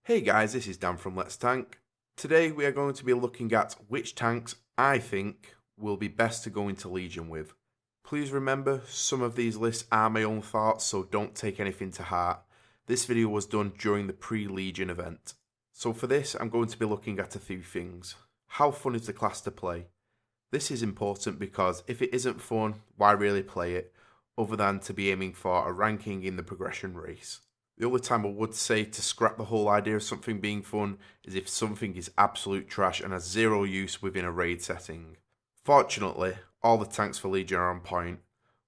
Hey guys, this is Dan from Let's Tank. Today we are going to be looking at which tanks I think will be best to go into Legion with. Please remember, some of these lists are my own thoughts, so don't take anything to heart. This video was done during the pre-Legion event. So for this, I'm going to be looking at a few things. How fun is the class to play? This is important because if it isn't fun, why really play it, other than to be aiming for a ranking in the progression race? The only time I would say to scrap the whole idea of something being fun is if something is absolute trash and has zero use within a raid setting. Fortunately, all the tanks for Legion are on point,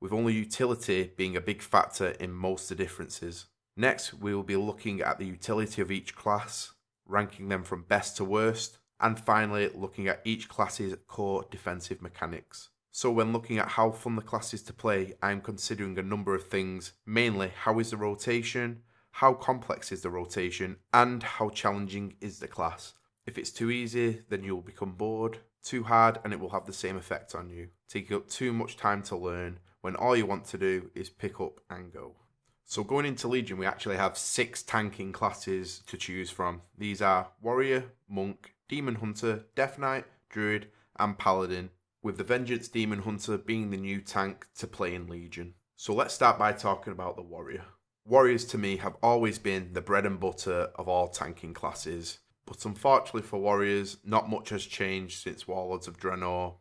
with only utility being a big factor in most of the differences. Next, we will be looking at the utility of each class, ranking them from best to worst, and finally looking at each class's core defensive mechanics. So when looking at how fun the class is to play, I am considering a number of things, mainly how is the rotation, how complex is the rotation, and how challenging is the class. If it's too easy, then you'll become bored. Too hard, and it will have the same effect on you, taking up too much time to learn, when all you want to do is pick up and go. So going into Legion, we actually have 6 tanking classes to choose from. These are Warrior, Monk, Demon Hunter, Death Knight, Druid, and Paladin, with the Vengeance Demon Hunter being the new tank to play in Legion. So let's start by talking about the Warrior. Warriors to me have always been the bread and butter of all tanking classes, but unfortunately for Warriors, not much has changed since Warlords of Draenor.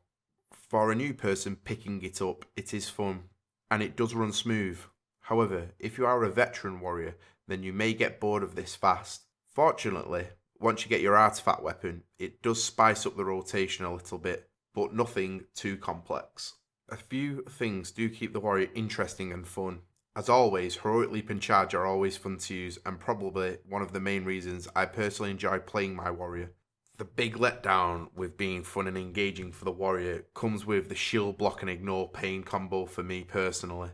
For a new person picking it up, it is fun, and it does run smooth. However, if you are a veteran warrior, then you may get bored of this fast. Fortunately, once you get your artifact weapon, it does spice up the rotation a little bit, but nothing too complex. A few things do keep the warrior interesting and fun. As always, Heroic Leap and Charge are always fun to use, and probably one of the main reasons I personally enjoy playing my warrior. The big letdown with being fun and engaging for the warrior comes with the shield block and ignore pain combo for me personally.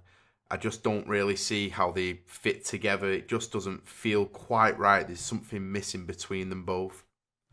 I just don't really see how they fit together. It just doesn't feel quite right. There's something missing between them both.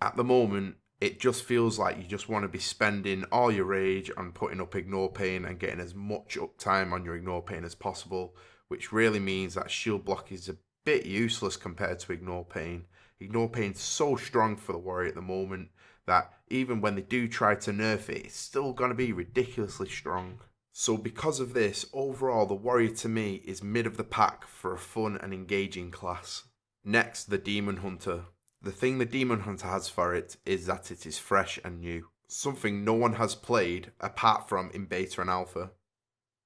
At the moment, it just feels like you just want to be spending all your rage on putting up ignore pain and getting as much uptime on your ignore pain as possible, which really means that shield block is a bit useless compared to ignore pain. Ignore pain's so strong for the warrior at the moment that even when they do try to nerf it, it's still going to be ridiculously strong. So because of this, overall the warrior to me is mid of the pack for a fun and engaging class. Next, the Demon Hunter. The thing the Demon Hunter has for it is that it is fresh and new, something no one has played apart from in beta and alpha.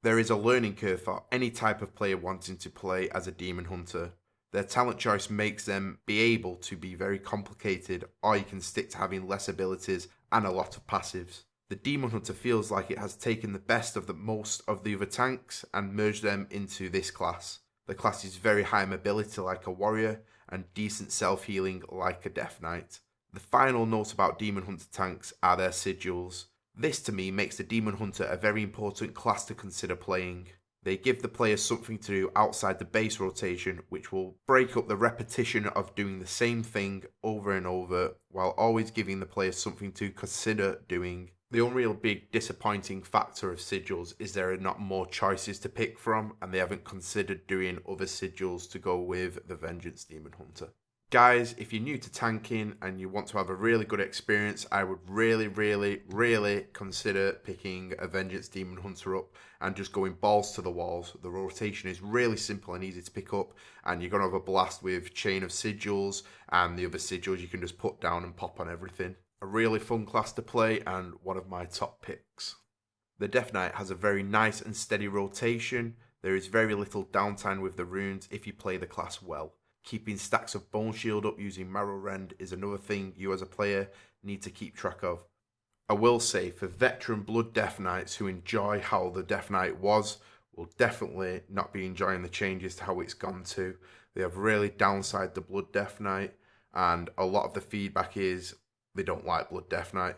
There is a learning curve for any type of player wanting to play as a Demon Hunter. Their talent choice makes them be able to be very complicated, or you can stick to having less abilities and a lot of passives. The Demon Hunter feels like it has taken the best of most of the other tanks and merged them into this class. The class is very high mobility like a warrior and decent self-healing like a Death Knight. The final note about Demon Hunter tanks are their sigils. This to me makes the Demon Hunter a very important class to consider playing. They give the player something to do outside the base rotation, which will break up the repetition of doing the same thing over and over, while always giving the player something to consider doing. The only real big disappointing factor of sigils is there are not more choices to pick from, and they haven't considered doing other sigils to go with the Vengeance Demon Hunter. Guys, if you're new to tanking and you want to have a really good experience, I would really consider picking a Vengeance Demon Hunter up and just going balls to the walls. The rotation is really simple and easy to pick up, and you're going to have a blast with Chain of Sigils and the other sigils you can just put down and pop on everything. A really fun class to play and one of my top picks. The Death Knight has a very nice and steady rotation. There is very little downtime with the runes if you play the class well. Keeping stacks of Bone Shield up using Marrow Rend is another thing you as a player need to keep track of. I will say, for veteran Blood Death Knights who enjoy how the Death Knight was, will definitely not be enjoying the changes to how it's gone to. They have really downsized the Blood Death Knight, and a lot of the feedback is they don't like Blood Death Knight.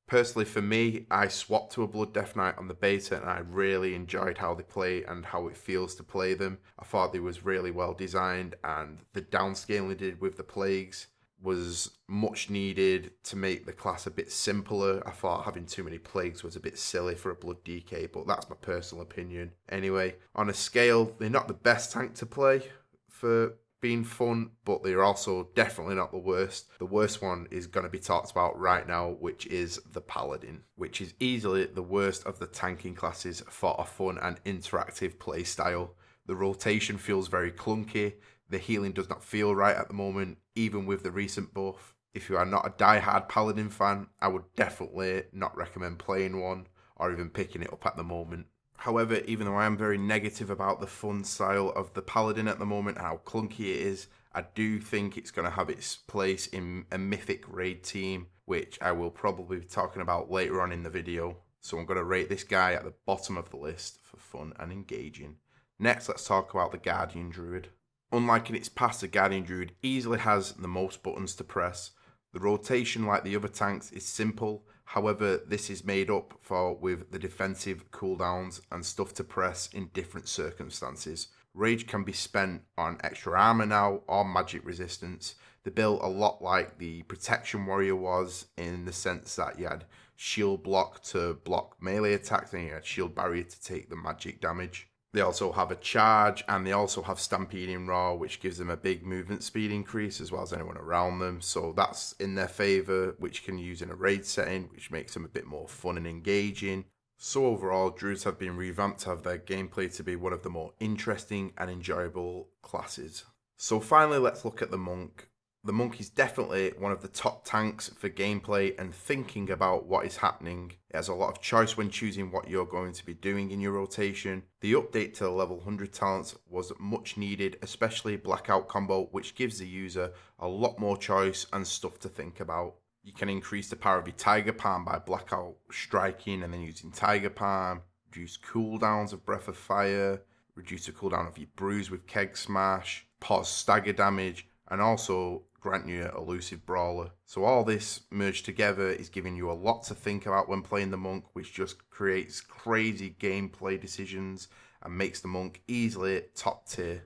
Personally for me, I swapped to a Blood Death Knight on the beta and I really enjoyed how they play and how it feels to play them. I thought they was really well designed, and the downscaling they did with the plagues was much needed to make the class a bit simpler. I thought having too many plagues was a bit silly for a Blood DK, but that's my personal opinion. Anyway, on a scale, they're not the best tank to play for been fun, but they're also definitely not the worst. The worst one is going to be talked about right now, which is the Paladin, which is easily the worst of the tanking classes for a fun and interactive play style. The rotation feels very clunky, the healing does not feel right at the moment, even with the recent buff. If you are not a die-hard Paladin fan, I would definitely not recommend playing one or even picking it up at the moment. However, even though I am very negative about the fun style of the Paladin at the moment and how clunky it is, I do think it's going to have its place in a mythic raid team, which I will probably be talking about later on in the video. So I'm going to rate this guy at the bottom of the list for fun and engaging. Next, let's talk about the Guardian Druid. Unlike in its past, the Guardian Druid easily has the most buttons to press. The rotation, like the other tanks, is simple. However, this is made up for with the defensive cooldowns and stuff to press in different circumstances. Rage can be spent on extra armor now or magic resistance. They built a lot like the Protection Warrior was, in the sense that you had shield block to block melee attacks and you had shield barrier to take the magic damage. They also have a charge, and they also have Stampeding Roar, which gives them a big movement speed increase as well as anyone around them. So that's in their favour, which can use in a raid setting, which makes them a bit more fun and engaging. So overall, Druids have been revamped to have their gameplay to be one of the more interesting and enjoyable classes. So finally, let's look at the Monk. The Monk is definitely one of the top tanks for gameplay and thinking about what is happening. It has a lot of choice when choosing what you're going to be doing in your rotation. The update to the level 100 talents was much needed, especially Blackout combo, which gives the user a lot more choice and stuff to think about. You can increase the power of your Tiger Palm by Blackout striking and then using Tiger Palm, reduce cooldowns of Breath of Fire, reduce the cooldown of your Bruise with Keg Smash, pause stagger damage, and also grant you a elusive brawler. So all this merged together is giving you a lot to think about when playing the Monk, which just creates crazy gameplay decisions and makes the Monk easily top tier.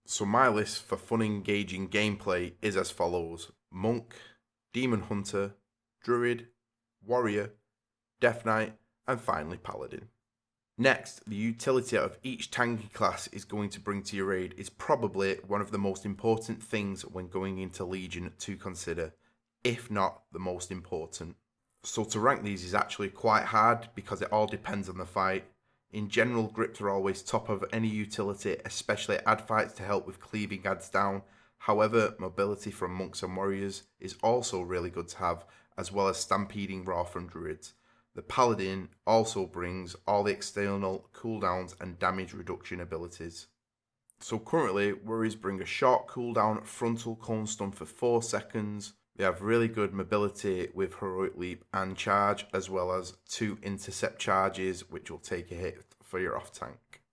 So my list for fun engaging gameplay is as follows: Monk, Demon Hunter, Druid, Warrior, Death Knight, and finally Paladin. Next, the utility of each tanky class is going to bring to your raid is probably one of the most important things when going into Legion to consider, if not the most important. So to rank these is actually quite hard because it all depends on the fight. In general, grips are always top of any utility, especially ad fights to help with cleaving ads down. However, mobility from monks and warriors is also really good to have, as well as stampeding raw from druids. The Paladin also brings all the external cooldowns and damage reduction abilities. So currently, Warriors bring a short cooldown frontal cone stun for 4 seconds. They have really good mobility with Heroic Leap and Charge, as well as 2 intercept charges, which will take a hit for your off tank.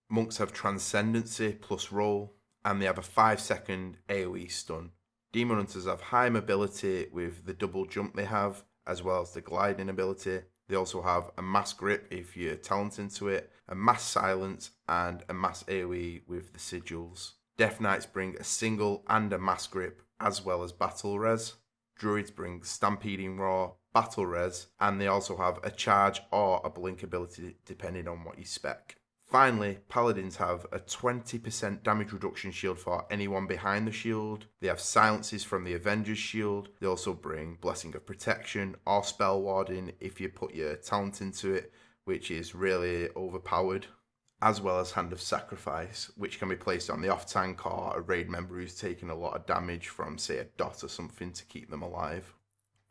Monks have Transcendency plus Roll, and they have a 5-second AoE stun. Demon Hunters have high mobility with the double jump they have, as well as the gliding ability. They also have a mass grip if you're talented into it, a mass silence, and a mass AoE with the sigils. Death Knights bring a single and a mass grip, as well as battle res. Druids bring stampeding roar, battle res, and they also have a charge or a blink ability depending on what you spec. Finally, Paladins have a 20% damage reduction shield for anyone behind the shield. They have silences from the Avenger's shield. They also bring Blessing of Protection or Spell Warding if you put your talent into it, which is really overpowered. As well as Hand of Sacrifice, which can be placed on the off tank or a raid member who's taking a lot of damage from, say, a dot or something to keep them alive.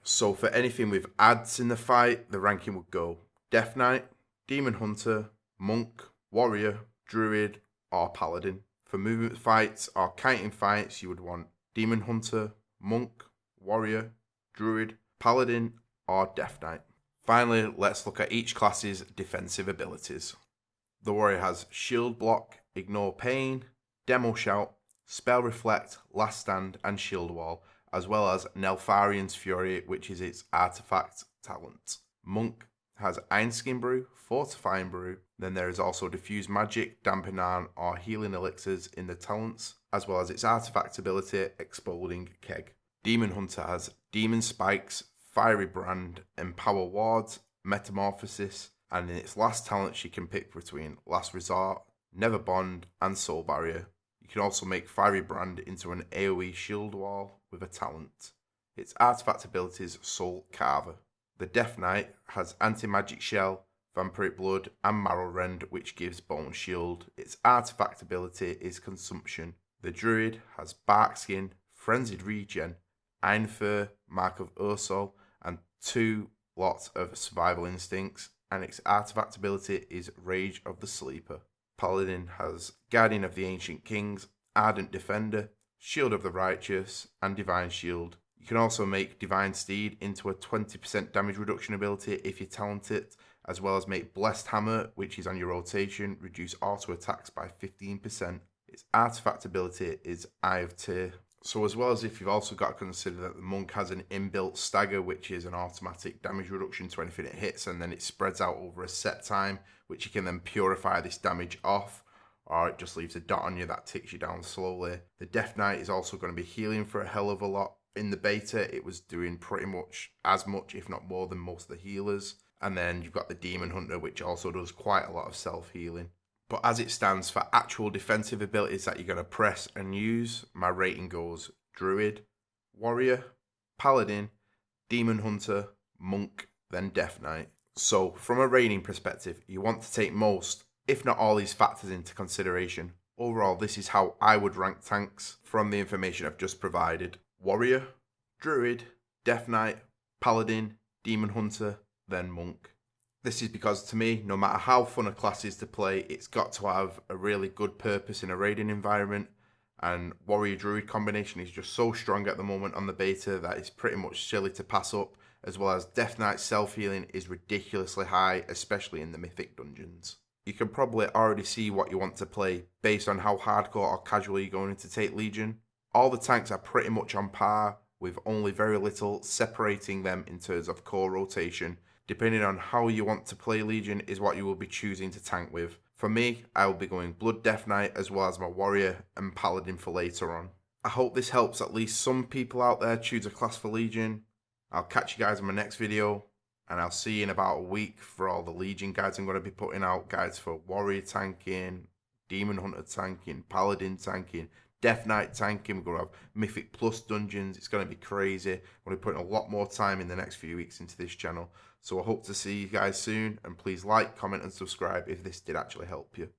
So for anything with ads in the fight, the ranking would go Death Knight, Demon Hunter, Monk, Warrior, Druid, or Paladin. For movement fights or kiting fights, you would want Demon Hunter, Monk, Warrior, Druid, Paladin, or Death Knight. Finally, let's look at each class's defensive abilities. The Warrior has Shield Block, Ignore Pain, Demo Shout, Spell Reflect, Last Stand, and Shield Wall, as well as Neltharian's Fury, which is its artifact talent. Monk has Iron Skin Brew, Fortifying Brew, then there is also Diffuse Magic, Dampen Arm, or Healing Elixirs in the talents, as well as its artifact ability, Exploding Keg. Demon Hunter has Demon Spikes, Fiery Brand, Empower Wards, Metamorphosis, and in its last talent she can pick between Last Resort, Never Bond, and Soul Barrier. You can also make Fiery Brand into an AoE shield wall with a talent. Its artifact ability is Soul Carver. The Death Knight has Anti-Magic Shell, Vampiric Blood, and Marrow Rend, which gives Bone Shield. Its artifact ability is Consumption. The Druid has Bark Skin, Frenzied Regen, Iron Fur, Mark of Ursul, and 2 lots of Survival Instincts, and its artifact ability is Rage of the Sleeper. Paladin has Guardian of the Ancient Kings, Ardent Defender, Shield of the Righteous, and Divine Shield. You can also make Divine Steed into a 20% damage reduction ability if you talent it, as well as make Blessed Hammer, which is on your rotation, reduce auto attacks by 15%. Its artifact ability is Eye of Tyr. So as well as if you've also got to consider that the monk has an inbuilt stagger, which is an automatic damage reduction to anything it hits, and then it spreads out over a set time, which you can then purify this damage off, or it just leaves a dot on you that ticks you down slowly. The Death Knight is also going to be healing for a hell of a lot. In the beta, it was doing pretty much as much, if not more, than most of the healers. And then you've got the Demon Hunter, which also does quite a lot of self-healing. But as it stands for actual defensive abilities that you're going to press and use, my rating goes Druid, Warrior, Paladin, Demon Hunter, Monk, then Death Knight. So from a rating perspective, you want to take most, if not all, these factors into consideration. Overall, this is how I would rank tanks from the information I've just provided. Warrior, Druid, Death Knight, Paladin, Demon Hunter, then Monk. This is because, to me, no matter how fun a class is to play, it's got to have a really good purpose in a raiding environment, and Warrior-Druid combination is just so strong at the moment on the beta that it's pretty much silly to pass up, as well as Death Knight's self-healing is ridiculously high, especially in the Mythic dungeons. You can probably already see what you want to play based on how hardcore or casual you're going to take Legion. All the tanks are pretty much on par, with only very little separating them in terms of core rotation. Depending on how you want to play Legion is what you will be choosing to tank with. For me, I will be going Blood Death Knight as well as my Warrior and Paladin for later on. I hope this helps at least some people out there choose a class for Legion. I'll catch you guys in my next video, and I'll see you in about a week for all the Legion guides I'm going to be putting out. Guides for Warrior tanking, Demon Hunter tanking, Paladin tanking, Death Knight tanking. We're going to have Mythic Plus dungeons. It's going to be crazy. I'm going to be putting a lot more time in the next few weeks into this channel. So I hope to see you guys soon. And please like, comment, and subscribe if this did actually help you.